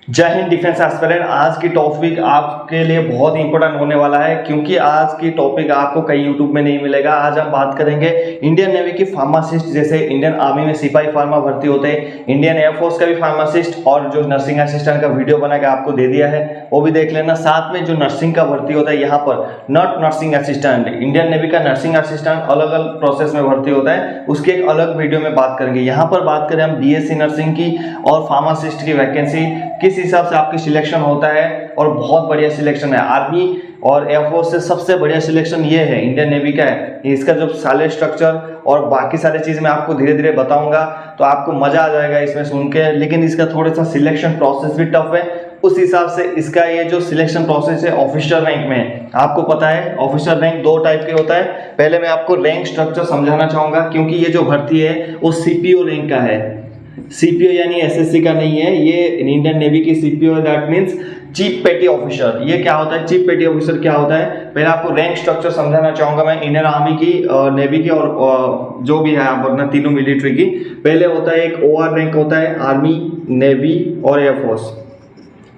जय Hind defence aspirant. आज की टॉपिक आपके लिए बहुत इंपॉर्टेंट होने वाला है, क्योंकि आज की टॉपिक आपको कहीं यूट्यूब में नहीं मिलेगा। आज हम बात करेंगे इंडियन नेवी की फार्मासिस्ट, जैसे इंडियन आर्मी में सिपाही फार्मा भर्ती होते हैं, इंडियन एयरफोर्स का भी फार्मासिस्ट, और जो नर्सिंग असिस्टेंट का वीडियो बना के आपको दे दिया है वो भी देख लेना। साथ में जो नर्सिंग का भर्ती होता है, यहाँ पर not nursing assistant, Indian navy का नर्सिंग असिस्टेंट अलग अलग प्रोसेस में भर्ती होता है, उसकी एक अलग वीडियो में बात करेंगे। यहाँ पर बात करें हम बीएससी नर्सिंग की और फार्मासिस्ट की वैकेंसी, किस हिसाब से आपकी सिलेक्शन होता है, और बहुत बढ़िया सिलेक्शन है। आर्मी और एयरफोर्स से सबसे बढ़िया सिलेक्शन ये है, इंडियन नेवी का है। इसका जो सैलरी स्ट्रक्चर और बाकी सारी चीज मैं आपको धीरे धीरे बताऊंगा, तो आपको मजा आ जाएगा इसमें सुन के। लेकिन इसका थोड़ा सा सिलेक्शन प्रोसेस भी टफ है। उस हिसाब से इसका ये जो सिलेक्शन प्रोसेस है ऑफिसर रैंक में है। आपको पता है ऑफिसर रैंक दो टाइप के होता है। पहले मैं आपको रैंक स्ट्रक्चर समझाना चाहूंगा, क्योंकि ये जो भर्ती है वो सीपीओ रैंक का है। सीपीओ यानी एसएससी का नहीं है, ये इंडियन नेवी की सीपीओ है, दैट मींस चीफ पेटी ऑफिसर। ये क्या होता है, चीफ पेटी ऑफिसर क्या होता है, पहले आपको रैंक स्ट्रक्चर समझाना चाहूंगा मैं इंडियन आर्मी की, नेवी की और जो भी है आप अपना तीनों मिलिट्री की। पहले होता है एक ओआर रैंक होता है, आर्मी, नेवी और एयरफोर्स,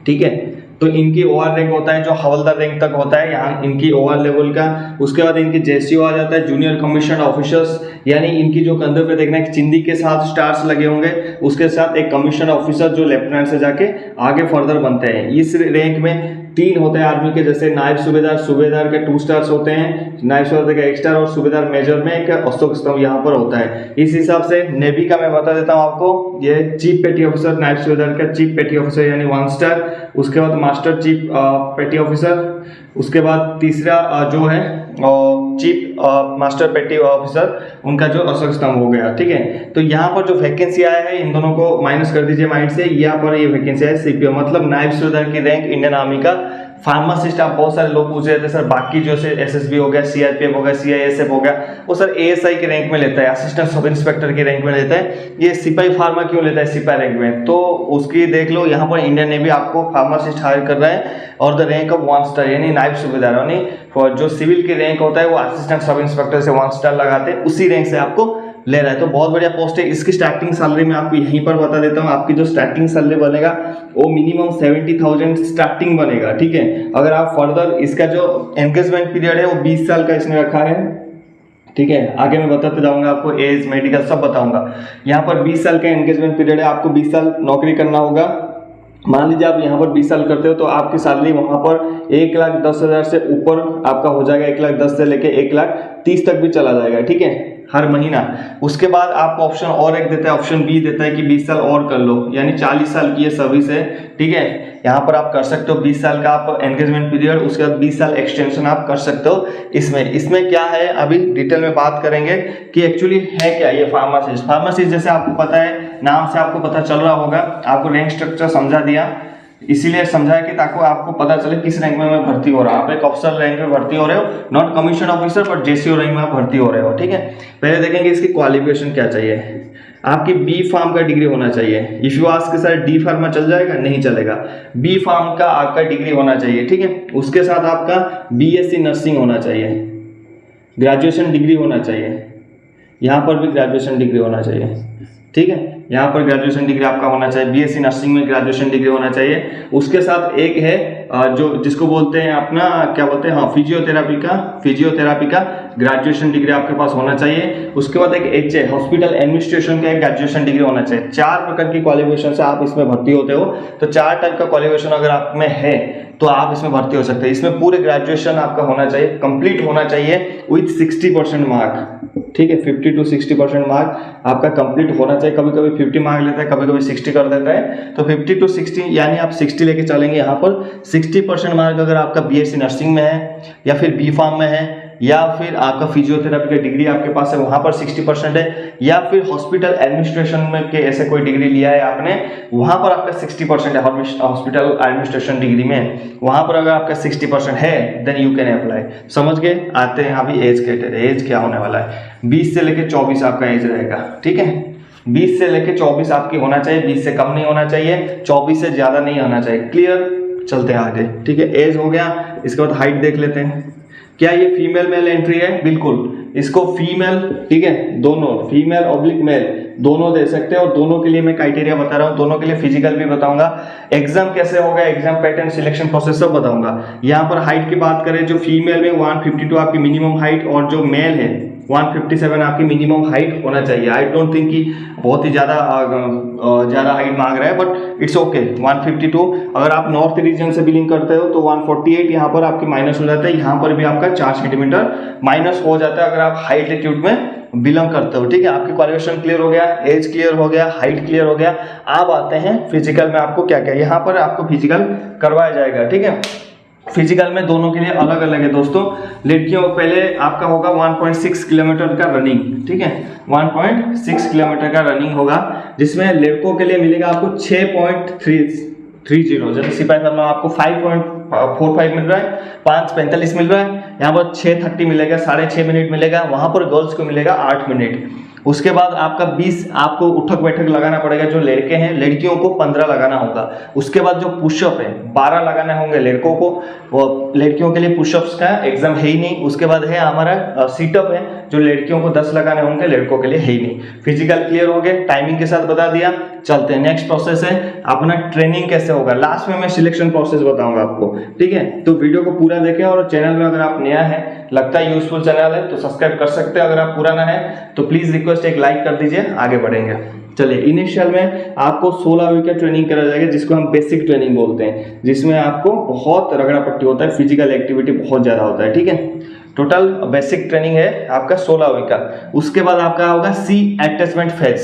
ठीक है। तो इनकी ओआर रैंक होता है जो हवलदार रैंक तक होता है, यहाँ इनकी ओआर लेवल का। उसके बाद इनकी जेसीओ आ जाता है, जूनियर कमीशन ऑफिसर्स, यानी इनकी जो कंधे पे देखना है चिंदी के साथ स्टार्स लगे होंगे, उसके साथ एक कमीशन ऑफिसर जो लेफ्टिनेंट से जाके आगे फर्दर बनते हैं। इस रैंक में तीन होते हैं आर्मी के, जैसे नायब सूबेदार, सूबेदार के 2 स्टार्स होते हैं, नायब सूबेदार का 1 स्टार, और सूबेदार मेजर में एक अशोक स्तंभ यहाँ पर होता है। इस हिसाब से नेवी का मैं बता देता हूँ आपको, ये चीफ पेटी ऑफिसर, नायब सूबेदार का चीफ पेटी ऑफिसर यानी 1 स्टार, उसके बाद मास्टर चीफ पेटी ऑफिसर, उसके बाद तीसरा जो है चीफ मास्टर पेटी ऑफिसर, उनका जो अशोक स्तंभ हो गया, ठीक है। तो यहाँ पर जो वैकेंसी आया है, इन दोनों को माइनस कर दीजिए माइंड से। यहाँ पर ये वैकेंसी है सीपीओ, मतलब नायब सूबेदार की रैंक इंडियन आर्मी का। फार्मासिस्ट आप बहुत सारे लोग पूछ रहे थे सर, बाकी जो से एसएसबी हो गया, सीआरपीएफ हो गया, सीआईएसएफ हो गया, वो सर एएसआई के रैंक में लेता है, असिस्टेंट सब इंस्पेक्टर के रैंक में लेता है। ये सिपाही फार्मा क्यों लेता है सिपाही रैंक में, तो उसकी देख लो। यहाँ पर इंडियन नेवी आपको फार्मासिस्ट हायर कर रहा है, और द रैंक ऑफ 1 स्टार यानी नायब सूबेदार, यानी जो सिविल की रैंक होता है वो असिस्टेंट सब इंस्पेक्टर से 1 स्टार लगाते हैं, उसी रैंक से आपको ले रहा है। तो बहुत बढ़िया पोस्ट है। इसकी स्टार्टिंग सैलरी मैं आपको यहीं पर बता देता हूँ। आपकी जो स्टार्टिंग सैलरी बनेगा वो मिनिमम 70,000 स्टार्टिंग बनेगा, ठीक है। अगर आप फर्दर, इसका जो एंगेजमेंट पीरियड है वो 20 साल का इसने रखा है, ठीक है। आगे मैं बताते जाऊंगा आपको, एज, मेडिकल सब बताऊंगा। यहाँ पर 20 साल का एंगेजमेंट पीरियड है, आपको 20 साल नौकरी करना होगा। मान लीजिए आप यहाँ पर 20 साल करते हो, तो आपकी सैलरी वहां पर 1,10,000 से ऊपर आपका हो जाएगा, 1,10,000 से लेके 1,30,000 तक भी चला जाएगा, ठीक है, हर महीना। उसके बाद आपको ऑप्शन और एक देता है, ऑप्शन बी देता है कि 20 साल और कर लो, यानी 40 साल की ये सर्विस है, ठीक है। यहाँ पर आप कर सकते हो 20 साल का आप एंगेजमेंट पीरियड, उसके बाद 20 साल एक्सटेंशन आप कर सकते हो। इसमें क्या है अभी डिटेल में बात करेंगे कि एक्चुअली है क्या ये फार्मासिस्ट। फार्मासिस्ट जैसे आपको पता है, नाम से आपको पता चल रहा होगा, आपको रैंक स्ट्रक्चर समझा दिया, इसीलिए समझाया कि ताकि आपको पता चले किस रैंक में मैं भर्ती हो रहा हूँ। आप एक ऑफिसर रैंक में भर्ती हो रहे हो, not commission officer, but JCO rank में आप भर्ती हो रहे हो, ठीक है। पहले देखेंगे इसकी क्वालिफिकेशन क्या चाहिए। आपकी बी फार्म का डिग्री होना चाहिए। इफ यू आस्क के साथ डी फार्मा चल जाएगा, नहीं चलेगा, बी फार्म का आपका डिग्री होना चाहिए, ठीक है। उसके साथ आपका बीएससी नर्सिंग होना चाहिए, ग्रेजुएशन डिग्री होना चाहिए, यहाँ पर भी ग्रेजुएशन डिग्री होना चाहिए, ठीक है। यहाँ पर ग्रेजुएशन डिग्री आपका होना चाहिए, बीएससी नर्सिंग में ग्रेजुएशन डिग्री होना चाहिए। उसके साथ एक है जो जिसको बोलते हैं अपना क्या बोलते हैं, हाँ, फिजियोथेरापी का ग्रेजुएशन डिग्री आपके पास होना चाहिए। उसके बाद एक एचए हॉस्पिटल एडमिनिस्ट्रेशन का एक ग्रेजुएशन डिग्री होना चाहिए। 4 प्रकार की क्वालिफिकेशन से आप इसमें भर्ती होते हो। तो 4 टाइप का क्वालिफिकेशन अगर आप में है तो आप इसमें भर्ती हो सकते हैं। इसमें पूरे ग्रेजुएशन आपका होना चाहिए, कंप्लीट होना चाहिए विथ 60% मार्क, ठीक है। 50 to 60% मार्क आपका कंप्लीट होना चाहिए। कभी कभी 50 मार्क लेता है, कभी कभी 60 कर देता है, तो 50 to 60 यानी आप 60 लेके चलेंगे। यहाँ पर 60% मार्क अगर आपका बीएससी नर्सिंग में है, या फिर बी फार्म में है, या फिर आपका फिजियोथेरापी की डिग्री आपके पास है, वहां पर 60% है, या फिर हॉस्पिटल एडमिनिस्ट्रेशन में के ऐसे कोई डिग्री लिया है आपने, वहां पर आपका 60% है, हॉस्पिटल एडमिनिस्ट्रेशन डिग्री में, वहां पर अगर आपका 60% है, देन यू कैन अप्लाई। समझ गए। आते हैं अभी एज क्या होने वाला है। 20 से लेकर 24 आपका एज रहेगा, ठीक है। 20 से लेकर 24 आपकी होना चाहिए, 20 से कम नहीं होना चाहिए, 24 से ज्यादा नहीं होना चाहिए। क्लियर, चलते हैं आगे, ठीक है। एज हो गया, इसके बाद हाइट देख लेते हैं। क्या ये फीमेल मेल एंट्री है? बिल्कुल, इसको फीमेल, ठीक है, दोनों फीमेल ऑब्लिक मेल दोनों दे सकते हैं, और दोनों के लिए मैं क्राइटेरिया बता रहा हूँ, दोनों के लिए फिजिकल भी बताऊंगा, एग्जाम कैसे होगा, एग्जाम पैटर्न, सिलेक्शन प्रोसेस सब बताऊंगा। यहाँ पर हाइट की बात करें, जो फीमेल में 152 आपकी मिनिमम हाइट, और जो मेल है 157 आपकी मिनिमम हाइट होना चाहिए। आई डोंट थिंक कि बहुत ही ज़्यादा हाइट मांग रहा है, बट इट्स ओके 152। अगर आप नॉर्थ रीजन से बिलोंग करते हो तो 148 यहाँ पर आपकी माइनस हो जाता है, यहाँ पर भी आपका 4 सेंटीमीटर माइनस हो जाता है अगर आप हाई एल्टीट्यूड में बिलोंग करते हो। ठीक है, आपकी क्वालिफिकेशन क्लियर हो गया, एज क्लियर हो गया, हाइट क्लियर हो गया। आप आते हैं फिजिकल में, आपको क्या क्या यहाँ पर आपको फिजिकल करवाया जाएगा। ठीक है, फिजिकल में दोनों के लिए अलग अलग है दोस्तों। लड़कियों को पहले आपका होगा 1.6 किलोमीटर का रनिंग, ठीक है, 1.6 किलोमीटर का रनिंग होगा, जिसमें लड़कों के लिए मिलेगा आपको 6.30, जैसे सिपाही फर्मा आपको 5.45 मिल रहा है, 5.45 मिल रहा है, यहाँ पर 6:30 मिलेगा, 6.5 मिनट मिलेगा, वहां पर गर्ल्स को मिलेगा 8 मिनट। उसके बाद आपका 20 आपको उठक बैठक लगाना पड़ेगा जो लड़के हैं, लड़कियों को 15 लगाना होगा। उसके बाद जो पुशअप है 12 लगाने होंगे लड़कों को, वो लड़कियों के लिए पुशअप्स का एग्जाम है ही नहीं। उसके बाद है हमारा सीटअप है जो लड़कियों को 10 लगाने होंगे, लड़कों के लिए है ही नहीं। फिजिकल क्लियर हो गए, टाइमिंग के साथ बता दिया। चलते हैं नेक्स्ट प्रोसेस है अपना ट्रेनिंग कैसे होगा। लास्ट में मैं सिलेक्शन प्रोसेस बताऊंगा आपको, ठीक है, तो वीडियो को पूरा देखें। और चैनल में अगर आप नया है, लगता है यूजफुल चैनल है, तो सब्सक्राइब कर सकते हैं। अगर आप पुराना है तो प्लीज रिक्वेस्ट एक लाइक कर दीजिए, आगे बढ़ेंगे। चलिए, इनिशियल में आपको 16 वीक का ट्रेनिंग करा जाएगा, जिसको हम बेसिक ट्रेनिंग बोलते हैं, जिसमें आपको बहुत रगड़ा पट्टी होता है, फिजिकल एक्टिविटी बहुत ज्यादा होता है। ठीक है, टोटल बेसिक ट्रेनिंग है आपका 16 वीक का। उसके बाद आपका होगा सी अटैचमेंट फेज,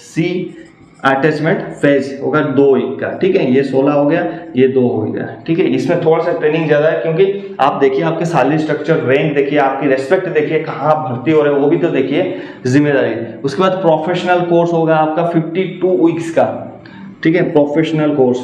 सी अटैचमेंट फेज होगा 2 वीक का। ठीक है, ये 16 हो गया, ये 2 हो गया। ठीक है, इसमें थोड़ा सा ट्रेनिंग ज्यादा है, क्योंकि आप देखिए आपके सैलरी स्ट्रक्चर, रैंक देखिए, आपकी रेस्पेक्ट देखिए, कहाँ भर्ती हो रहे हो वो भी तो देखिए, जिम्मेदारी। उसके बाद प्रोफेशनल कोर्स होगा आपका 52 वीक्स का। ठीक है, प्रोफेशनल कोर्स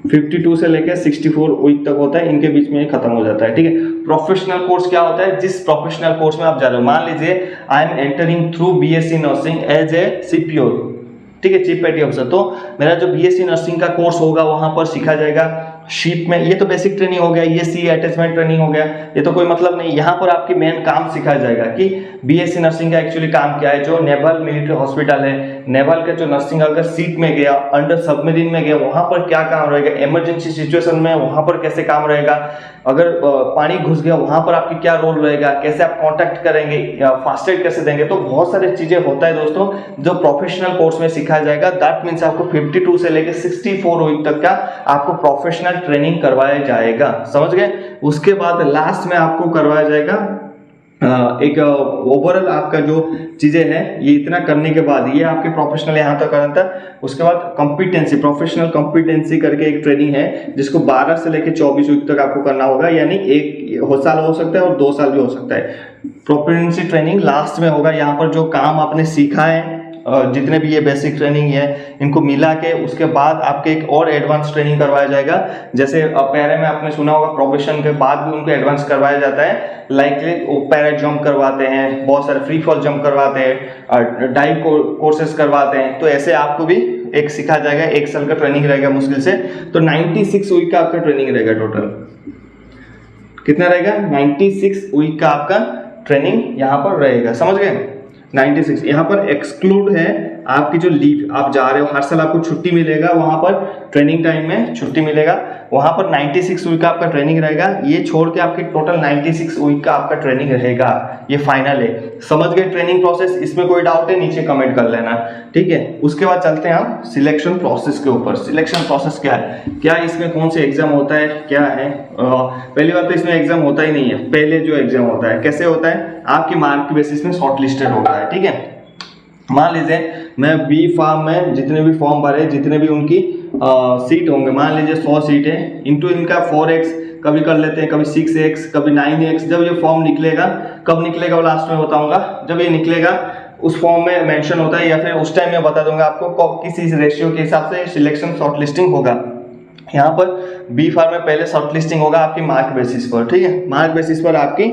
52 से लेकर 64 वीक तक होता है, इनके बीच में खत्म हो जाता है। ठीक है, प्रोफेशनल कोर्स क्या होता है, जिस प्रोफेशनल कोर्स में आप जा रहे हो, मान लीजिए I am entering through BSc nursing as a CPO, ठीक है, चीफ पेटी ऑफिसर, तो मेरा जो बीएससी नर्सिंग का कोर्स होगा वहां पर सिखा जाएगा शिप में। ये तो बेसिक ट्रेनिंग हो गया, ये सी अटैचमेंट ट्रेनिंग हो गया, ये तो कोई मतलब नहीं। यहाँ पर आपकी मेन काम सिखाया जाएगा कि बीएससी नर्सिंग का एक्चुअली काम क्या है। जो नेवल मिलिट्री हॉस्पिटल है, नेवल का जो नर्सिंग अगर सीट में गया, अंडर सबमरीन में गया, वहां पर क्या काम रहेगा, इमरजेंसी सिचुएशन में वहां पर कैसे काम रहेगा, अगर पानी घुस गया वहां पर आपकी क्या रोल रहेगा, कैसे आप कांटेक्ट करेंगे, या फास्ट एड कैसे देंगे, तो बहुत सारी चीजें होता है दोस्तों जो प्रोफेशनल कोर्स में सिखाया जाएगा। दैट मीन्स आपको 52 से लेकर 64 वीक तक का आपको प्रोफेशनल ट्रेनिंग करवाया जाएगा, समझ गए। उसके बाद लास्ट में आपको करवाया जाएगा एक ओवरऑल आपका जो चीजें हैं, ये इतना करने के बाद ये आपके प्रोफेशनल यहाँ तक करना था। उसके बाद कॉम्पिटेंसी, प्रोफेशनल कॉम्पिटेंसी करके एक ट्रेनिंग है, जिसको 12 से लेकर 24 वीक तक आपको करना होगा, यानी 1 साल हो सकता है और 2 साल भी हो सकता है। प्रोफेशनल ट्रेनिंग लास्ट में होगा। यहाँ पर जो काम आपने सीखा है, जितने भी ये बेसिक ट्रेनिंग है, इनको मिला के उसके बाद आपके एक और एडवांस ट्रेनिंग करवाया जाएगा। जैसे पैरा में आपने सुना होगा, प्रोफेशन के बाद भी उनको एडवांस करवाया जाता है। लाइकली वो पैरा जंप करवाते हैं, बहुत सारे फ्री फॉल जंप करवाते हैं, डाइव कोर्सेज करवाते हैं। तो ऐसे आपको भी एक सिखा जाएगा, 1 साल का ट्रेनिंग रहेगा मुश्किल से। तो 96 वीक का आपका ट्रेनिंग रहेगा। टोटल कितना रहेगा, 96 वीक का आपका ट्रेनिंग यहाँ पर रहेगा, समझ गए। 96 यहाँ पर एक्सक्लूड है आपकी जो लीव, आप जा रहे हो, हर साल आपको छुट्टी मिलेगा, वहां पर ट्रेनिंग टाइम में छुट्टी मिलेगा, वहां पर 96 वीक का आपका ट्रेनिंग रहेगा। ये छोड़ के आपके टोटल 96 वीक का आपका ट्रेनिंग रहेगा, ये फाइनल है। समझ गए ट्रेनिंग प्रोसेस, इसमें कोई डाउट है नीचे कमेंट कर लेना, ठीक है। उसके बाद चलते हैं हम सिलेक्शन प्रोसेस के ऊपर। सिलेक्शन प्रोसेस क्या है, क्या इसमें कौन से एग्जाम होता है, क्या है। पहली बात तो इसमें एग्जाम होता ही नहीं है। पहले जो एग्जाम होता है कैसे होता है, आपकी मार्क के बेसिस में शॉर्ट लिस्टेड होता है, ठीक है। मान लीजिए मैं बी फार्म में जितने भी फॉर्म भरे, जितने भी उनकी सीट होंगे, मान लीजिए 100 सीट है, इंटू इनका 4x कभी कर लेते हैं, कभी 6x, कभी 9x। जब ये फॉर्म निकलेगा, कब निकलेगा वो लास्ट में बताऊंगा। जब ये निकलेगा उस फॉर्म में मेंशन होता है, या फिर उस टाइम में बता दूंगा आपको किस रेशियो के हिसाब से सिलेक्शन शॉर्ट लिस्टिंग होगा। यहाँ पर बी फार्म में पहले शॉर्ट लिस्टिंग होगा आपकी मार्क बेसिस पर, ठीक है। मार्क बेसिस पर आपकी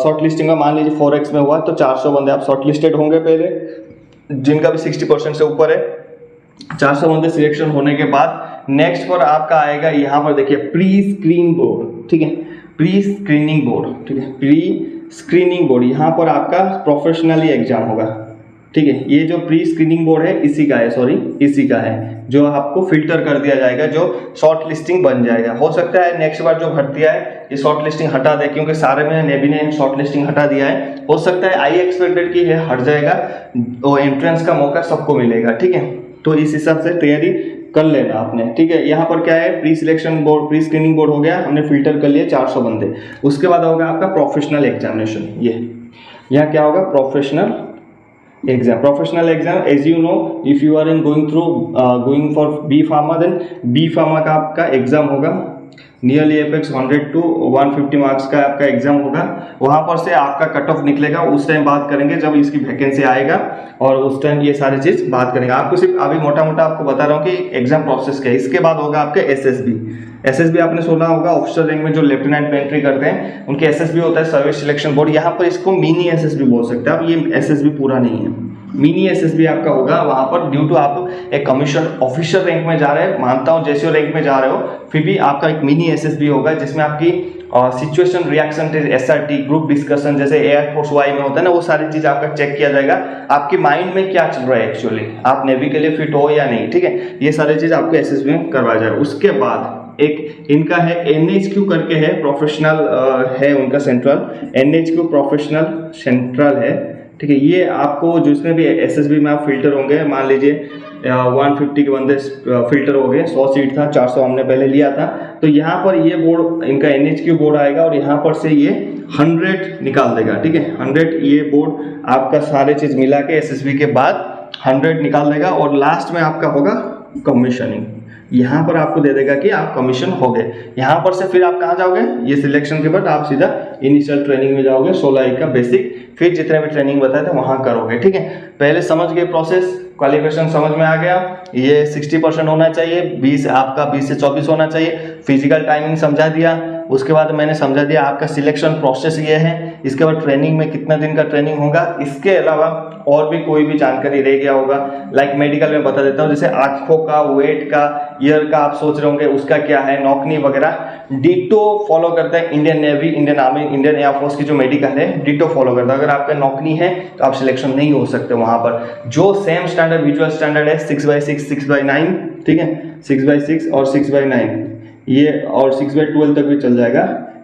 शॉर्ट लिस्टिंग का मान लीजिए 4x में हुआ तो 400 बंदे आप शॉर्ट लिस्टेड होंगे पहले, जिनका भी 60% से ऊपर है। 400 बंदे सिलेक्शन होने के बाद नेक्स्ट पर आपका आएगा, यहाँ पर देखिए प्री स्क्रीन बोर्ड, ठीक है, प्री स्क्रीनिंग बोर्ड, ठीक है, प्री स्क्रीनिंग बोर्ड, यहाँ पर आपका प्रोफेशनली एग्जाम होगा, ठीक है। ये जो प्री स्क्रीनिंग बोर्ड है इसी का है, सॉरी इसी का है, जो आपको फिल्टर कर दिया जाएगा, जो शॉर्ट लिस्टिंग बन जाएगा। हो सकता है नेक्स्ट बार जो भर्ती आए ये शॉर्ट लिस्टिंग हटा दे, क्योंकि सारे में नेवी ने शॉर्ट लिस्टिंग हटा दिया है। हो सकता है आई एक्सपेक्टेड की है हट जाएगा, तो एंट्रेंस का मौका सबको मिलेगा, ठीक है। तो इस हिसाब से तैयारी कर लेना आपने, ठीक है। यहाँ पर क्या है, pre selection board, pre screening board हो गया, हमने फिल्टर कर लिए 400 बंदे। उसके बाद होगा आपका प्रोफेशनल एग्जामिनेशन। ये यहाँ क्या होगा, professional exam. Professional exam as you know, if you are in going for B pharma, then B pharma का आपका एग्जाम होगा, नियरली अपेक्स 100 to 150 मार्क्स का आपका एग्जाम होगा। वहां पर से आपका कट ऑफ निकलेगा, उस टाइम बात करेंगे जब इसकी वैकेंसी आएगा, और उस टाइम ये सारी चीज बात करेंगे। आपको सिर्फ अभी मोटा मोटा आपको बता रहा हूँ कि एग्जाम प्रोसेस क्या है। इसके बाद होगा आपके एसएसबी आपने सुना होगा, ऑफिसर रैंक में जो लेफ्टिनेंट पे एंट्री करते हैं उनके एसएसबी होता है, सर्विस सिलेक्शन बोर्ड। यहाँ पर इसको मिनी एसएसबी बोल सकते हैं आप, ये एसएसबी पूरा नहीं है, मिनी एसएसबी आपका होगा। वहां पर ड्यू टू आप एक कमीशन ऑफिसर रैंक में जा रहे हैं, मानता हूं जैसे रैंक में जा रहे हो, फिर भी आपका एक मिनी एसएसबी होगा, जिसमें आपकी situation reaction test, SRT, group discussion, जैसे एयरफोर्स वाई में होता है ना, वो सारी चीज आपका चेक किया जाएगा, आपके माइंड में क्या चल रहा है, एक्चुअली आप नेवी के लिए फिट हो या नहीं, ठीक है। ये सारी चीज आपको एसएसबी में करवाया जाएगा। उसके बाद एक इनका है एनएचक्यू करके है, प्रोफेशनल है उनका सेंट्रल, एनएचक्यू प्रोफेशनल सेंट्रल है, ठीक है। ये आपको जिसमें भी एसएसबी में आप फिल्टर होंगे, मान लीजिए 150 के बंदे फिल्टर हो गए, 100 सीट था, 400 हमने पहले लिया था, तो यहाँ पर ये बोर्ड इनका एनएचक्यू बोर्ड आएगा, और यहाँ पर से ये 100 निकाल देगा, ठीक है। 100 ये बोर्ड आपका सारे चीज मिला के एसएसबी के बाद 100 निकाल देगा, और लास्ट में आपका होगा कमीशनिंग। यहाँ पर आपको दे देगा कि आप कमीशन हो गए। यहाँ पर से फिर आप कहाँ जाओगे, ये सिलेक्शन के बाद आप सीधा इनिशियल ट्रेनिंग में जाओगे, 16 का बेसिक, फिर जितने भी ट्रेनिंग बताए थे वहाँ करोगे, ठीक है। पहले समझ गए प्रोसेस, क्वालिफिकेशन समझ में आ गया, ये 60% होना चाहिए, 20 आपका 20 से 24 होना चाहिए, फिजिकल टाइमिंग समझा दिया। उसके बाद मैंने समझा दिया आपका सिलेक्शन प्रोसेस ये है, इसके बाद ट्रेनिंग में कितना दिन का ट्रेनिंग होगा। इसके अलावा और भी कोई भी जानकारी रह गया होगा, लाइक मेडिकल में बता देता हूँ, जैसे आंखों का, वेट का, ईयर का आप सोच रहे होंगे उसका क्या है, नौकरी वगैरह डिटो फॉलो करता है Indian navy, Indian army, Indian air force की जो मेडिकल है डिटो फॉलो करता है। अगर आपका नौकरी है तो आप सिलेक्शन नहीं हो सकते वहां पर। जो सेम स्टैंडर्ड विजुअल स्टैंडर्ड है 6/6, 6/9, ठीक है, 6/6 और 6/9 ये, और 6/12 तक भी चल जाएगा,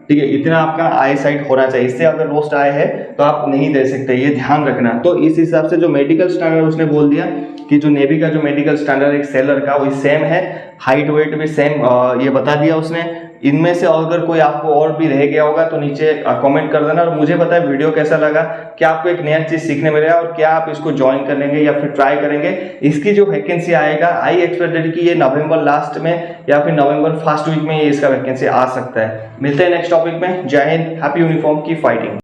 ठीक है। इतना आपका आई साइट होना चाहिए, इससे अगर रोस्ट आए है तो आप नहीं दे सकते, ये ध्यान रखना। तो इस हिसाब से जो मेडिकल स्टैंडर्ड उसने बोल दिया कि जो नेवी का जो मेडिकल स्टैंडर्ड एक सेलर का वही सेम है, हाइट वेट भी सेम ये बता दिया उसने। इनमें से अगर कोई आपको और भी रह गया होगा तो नीचे कमेंट कर देना, और मुझे बताए वीडियो कैसा लगा, क्या आपको एक नया चीज सीखने मिला और क्या आप इसको ज्वाइन करेंगे या फिर ट्राई करेंगे। इसकी जो वैकेंसी आएगा आई एक्सपेक्टेड कि ये नवंबर लास्ट में या फिर नवंबर फर्स्ट वीक में ये इसका वैकेंसी आ सकता है। मिलते हैं नेक्स्ट टॉपिक में। जय हिंद, हैप्पी यूनिफॉर्म की फाइटिंग।